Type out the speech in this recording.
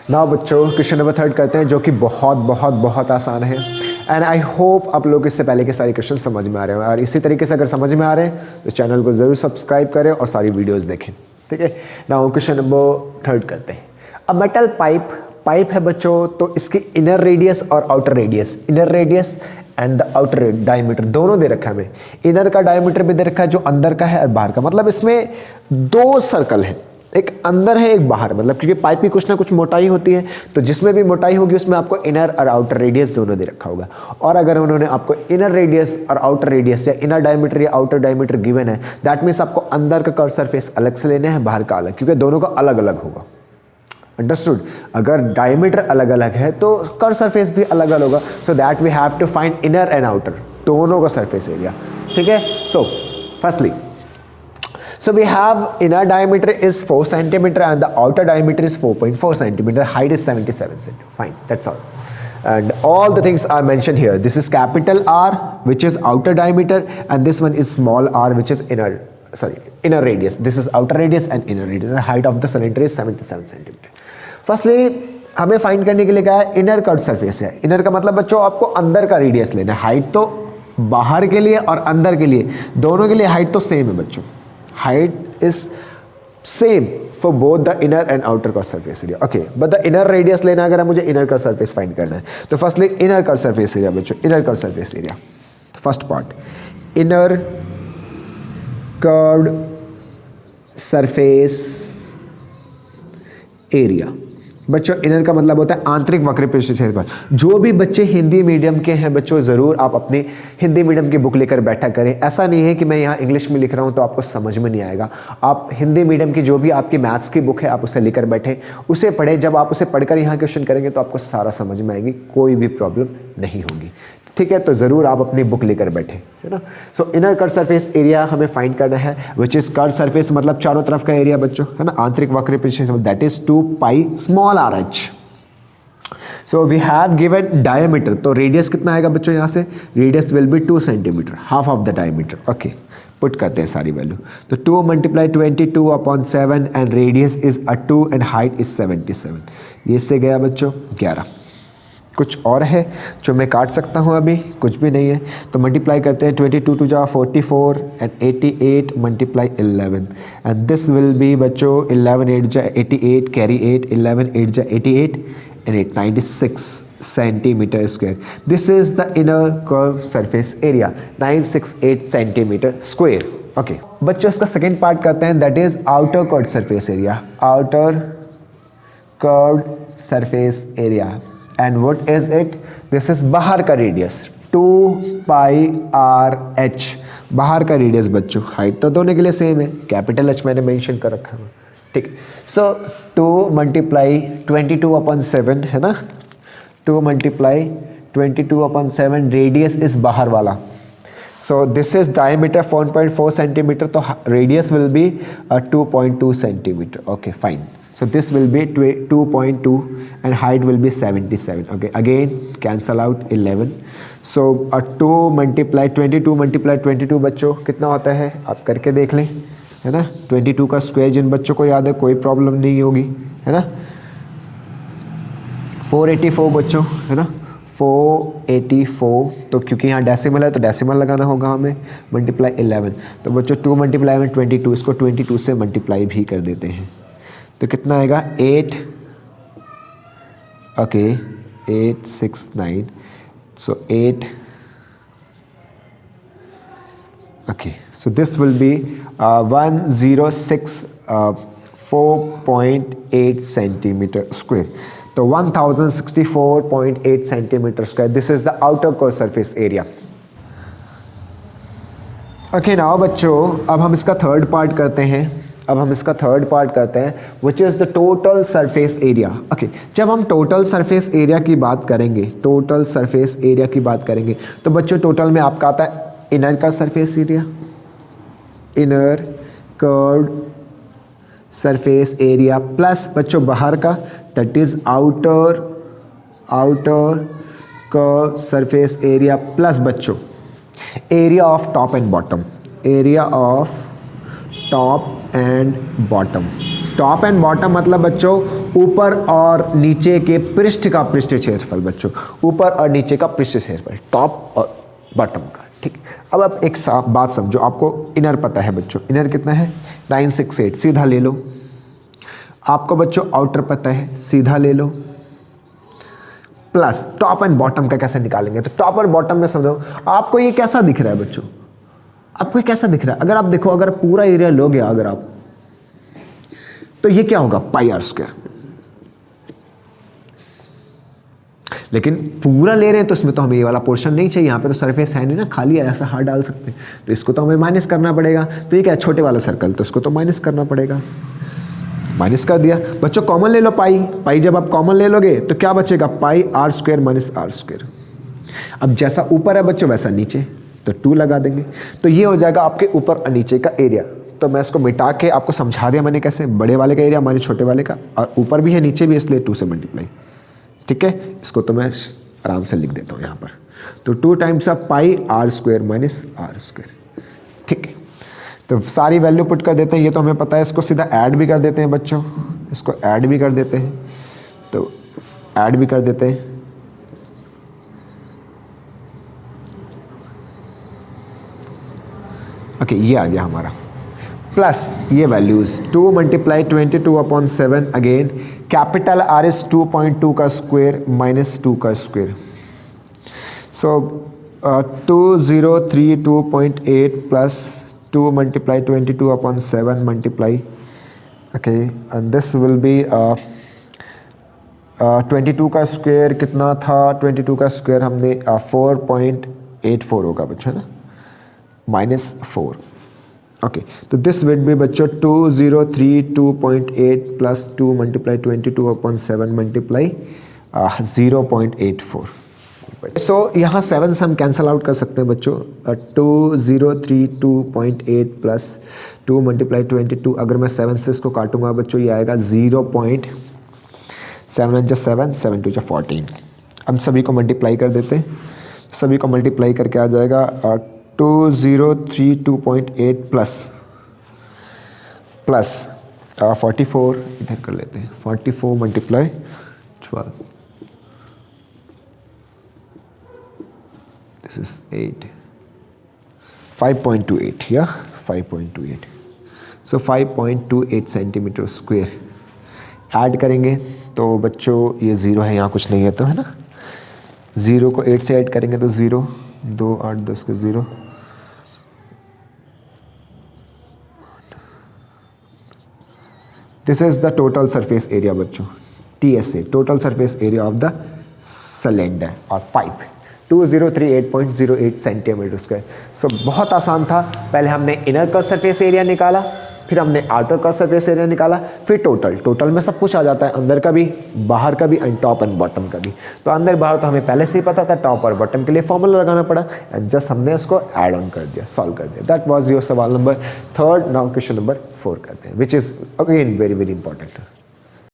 Now बच्चों question number 3 करते हैं, जो कि बहुत बहुत बहुत आसान है एंड आई होप आप लोग इससे पहले के सारे क्वेश्चन समझ में आ रहे हो। और इसी तरीके से अगर समझ में आ रहे हैं तो चैनल को ज़रूर सब्सक्राइब करें और सारी वीडियोस देखें, ठीक है। नाउ क्वेश्चन नंबर 3 करते हैं। अ मेटल पाइप है बच्चों, तो इसकी इनर रेडियस और outer radius, inner radius and the outer diameter दोनों दे रखा है हमें। इनर का डायमीटर भी दे रखा है जो अंदर का है और बाहर का, मतलब इसमें 2 सर्कल है, एक अंदर है एक बाहर, मतलब क्योंकि पाइप की कुछ ना कुछ मोटाई होती है, तो जिसमें भी मोटाई होगी उसमें आपको इनर और आउटर रेडियस दोनों दे रखा होगा। और अगर उन्होंने आपको इनर रेडियस और आउटर रेडियस या इनर डायमीटर या आउटर डायमीटर गिवन है, दैट मीन्स आपको अंदर का कर्व सरफेस अलग से लेना है, बाहर का अलग, क्योंकि दोनों का अलग अलग होगा। अंडरस्टूड? अगर डायमीटर अलग अलग है तो कर्व सरफेस भी अलग अलग होगा, so that we have to find inner and outer दोनों का सरफेस एरिया, ठीक है। So firstly so we have inner diameter is 4 centimeter and the outer diameter is 4.4 centimeter, height is 77 centimeter, fine, that's all. And all the things are mentioned here. This is capital R, which is outer diameter, and this one is small r, which is inner radius. This is outer radius and inner radius. The height of the cylinder is 77 centimeter. Firstly हमें find करने के लिए क्या है, inner curve surface है। Inner का मतलब बच्चों आपको अंदर का रेडियस लेना है। हाइट तो बाहर के लिए और अंदर के लिए दोनों के लिए हाइट तो सेम है बच्चों, height is same for both the inner and outer curve surface area, okay, but the inner radius लेना है अगर मुझे inner curve surface find करना है, तो firstly inner curve surface area बच्चों, inner curve surface area, first part, inner curved surface area। बच्चों inner का मतलब होता है आंतरिक वक्र पृष्ठ क्षेत्रफल। जो भी बच्चे हिंदी मीडियम के हैं बच्चों, ज़रूर आप अपनी हिंदी मीडियम की बुक लेकर बैठा करें। ऐसा नहीं है कि मैं यहाँ इंग्लिश में लिख रहा हूँ तो आपको समझ में नहीं आएगा। आप हिंदी मीडियम की जो भी आपकी मैथ्स की बुक है आप उसे लेकर बैठे, उसे पढ़े। जब आप उसे पढ़कर यहाँ क्वेश्चन करेंगे तो आपको सारा समझ में आएगी, कोई भी प्रॉब्लम नहीं होगी, ठीक है। तो ज़रूर आप अपनी बुक लेकर बैठे, है ना। सो इनर कर्व सरफेस एरिया हमें फाइंड करना है, विच इज कर्व सरफेस मतलब चारों तरफ का एरिया बच्चों, है ना, आंतरिक वक्र पृष्ठ क्षेत्रफल, that is 2 pi small r h. So we have given diameter, तो रेडियस कितना आएगा बच्चों यहाँ से, radius will be 2 centimetre, half of the diameter, okay. Put करते हैं सारी वैल्यू, तो 2 × 22/7 and radius is 2 and height is 77। ये से गया बच्चों 11। कुछ और है जो मैं काट सकता हूँ अभी, कुछ भी नहीं है, तो मल्टीप्लाई करते हैं 22 × 2 = 44 and 88 × 11 and this will be बच्चों 11 × 8 = 88, carry 8, 11 × 8 = 88 and 8 96 centimeter square. This is the inner curve surface area, 968 centimeter square. Okay. बच्चों इसका सेकेंड पार्ट करते हैं, that is outer curved surface area. Outer curved surface area. And what is it? This is बाहर का radius 2 पाई R H, बाहर का radius बच्चों। Height तो दोनों के लिए सेम है, कैपिटल एच मैंने मेंशन कर रखा है, ठीक। सो 2 × 22/7 है ना, 2 × 22/7, रेडियस इस बाहर वाला। So this is diameter 4.4 centimetre, तो radius will be 2.2 centimetre, okay fine. So this will be 2.2 and height will be 77. Okay, again cancel out 11. So 2 × 22 बच्चों कितना होता है आप करके देख लें, है ना। 22 का स्क्वायर जिन बच्चों को याद है कोई प्रॉब्लम नहीं होगी, है ना। 484 बच्चों, है ना, 484। तो क्योंकि यहाँ डेसिमल है तो डेसिमल लगाना होगा हमें, मल्टीप्लाई 11। तो बच्चों 2 × 11 22, इसको 22 से मल्टीप्लाई भी कर देते हैं, तो कितना आएगा 8, okay 869, so 8, okay, so this will be 1064.8 centimetre square, तो 1064.8 centimetre square, this is the outer curve surface area. Okay now बच्चों अब हम इसका थर्ड पार्ट करते हैं, which is the total surface area. Okay, जब हम टोटल सरफेस एरिया की बात करेंगे, तो बच्चों टोटल में आपका आता है इनर का surface area, inner curved surface area, plus बच्चों बाहर का that is outer curve surface area, plus बच्चों area of top and bottom, top and bottom मतलब बच्चों ऊपर और नीचे के पृष्ठ का पृष्ठ क्षेत्रफल बच्चों, ऊपर और नीचे का पृष्ठ क्षेत्रफल, टॉप और बॉटम का। ठीक, अब आप एक बात समझो, आपको इनर पता है बच्चों, इनर कितना है 968, सीधा ले लो। आपको बच्चों आउटर पता है, सीधा ले लो, प्लस टॉप एंड बॉटम का कैसे निकालेंगे। तो टॉप और बॉटम में समझो, आपको ये कैसा दिख रहा है बच्चों, आपको ये कैसा दिख रहा है। अगर आप देखो, अगर पूरा एरिया लोगे अगर आप, तो ये क्या होगा पाई आर स्क्वायर। लेकिन पूरा ले रहे हैं तो इसमें तो हमें ये वाला पोर्शन नहीं चाहिए, यहाँ पे तो सरफेस है नहीं ना, खाली है, ऐसा हाथ डाल सकते हैं, तो इसको तो हमें माइनस करना पड़ेगा। तो ये क्या है छोटे वाला सर्कल, तो इसको तो माइनस करना पड़ेगा, माइनस कर दिया। बच्चों कॉमन ले लो पाई, पाई जब आप कॉमन ले लोगे तो क्या बचेगा pi are square minus are square. अब जैसा ऊपर है बच्चों वैसा नीचे, तो 2 लगा देंगे, तो ये हो जाएगा आपके ऊपर और नीचे का एरिया। तो मैं इसको मिटा के आपको समझा दिया मैंने कैसे, बड़े वाले का एरिया माइनस छोटे वाले का, और ऊपर भी है नीचे भी, इसलिए 2 से मल्टीप्लाई। ठीक है, इसको तो मैं आराम से लिख देता हूँ यहाँ पर, तो 2 times of pi are square minus are square. ठीक है, तो सारी वैल्यू पुट कर देते हैं, ये तो हमें पता है। इसको सीधा ऐड भी कर देते हैं बच्चों, इसको ऐड भी कर देते हैं, तो ऐड भी कर देते हैं। ओके, ये आ गया हमारा, प्लस ये values 2 multiply 22/7, again capital R is 2.2 का स्क्वायर माइनस 2 का square, so 2032.8 plus 2 multiply 22/7 multiply, okay, and this will be 22 का स्क्वायर कितना था, 22 का स्क्वायर हमने 4.84 होगा बच्चों, है ना, माइनस 4। ओके, तो दिस विल बी बच्चों 2032.8 प्लस 2 मल्टीप्लाई 22/7 मल्टीप्लाई 0.84। सो यहाँ 7 से हम कैंसल आउट कर सकते हैं बच्चों, 2032.8 प्लस 2 मल्टीप्लाई 22, अगर मैं 7 से इसको काटूंगा बच्चों ये आएगा 0.7 अब सभी को मल्टीप्लाई कर देते हैं, सभी को मल्टीप्लाई करके आ जाएगा 2032.8 प्लस 44, इधर कर लेते हैं, 44 मल्टीप्लाई 12, दिस इज 8, 5.28, या 5.28, सो 5.28 सेंटीमीटर स्क्वायर। ऐड करेंगे तो बच्चों ये 0 है, यहाँ कुछ नहीं है तो, है ना, 0 को 8 से ऐड करेंगे तो 0, 2 8 10 के 0, this is the total surface area बच्चों, TSA, total surface area of the cylinder और पाइप, 2038.08 सेंटीमीटर स्क्वायर। सो बहुत आसान था, पहले हमने इनर का सरफेस एरिया निकाला, फिर हमने आउटर का सरफेस एरिया निकाला, फिर टोटल में सब कुछ आ जाता है, अंदर का भी बाहर का भी एंड टॉप एंड बॉटम का भी। तो अंदर बाहर तो हमें पहले से ही पता था, टॉप और बॉटम के लिए फॉर्मूला लगाना पड़ा एंड जस्ट हमने उसको ऐड ऑन कर दिया, सॉल्व कर दिया। दैट वाज योर सवाल नंबर 3। नाउ क्वेश्चन नंबर 4 करते हैं, which is again very very important.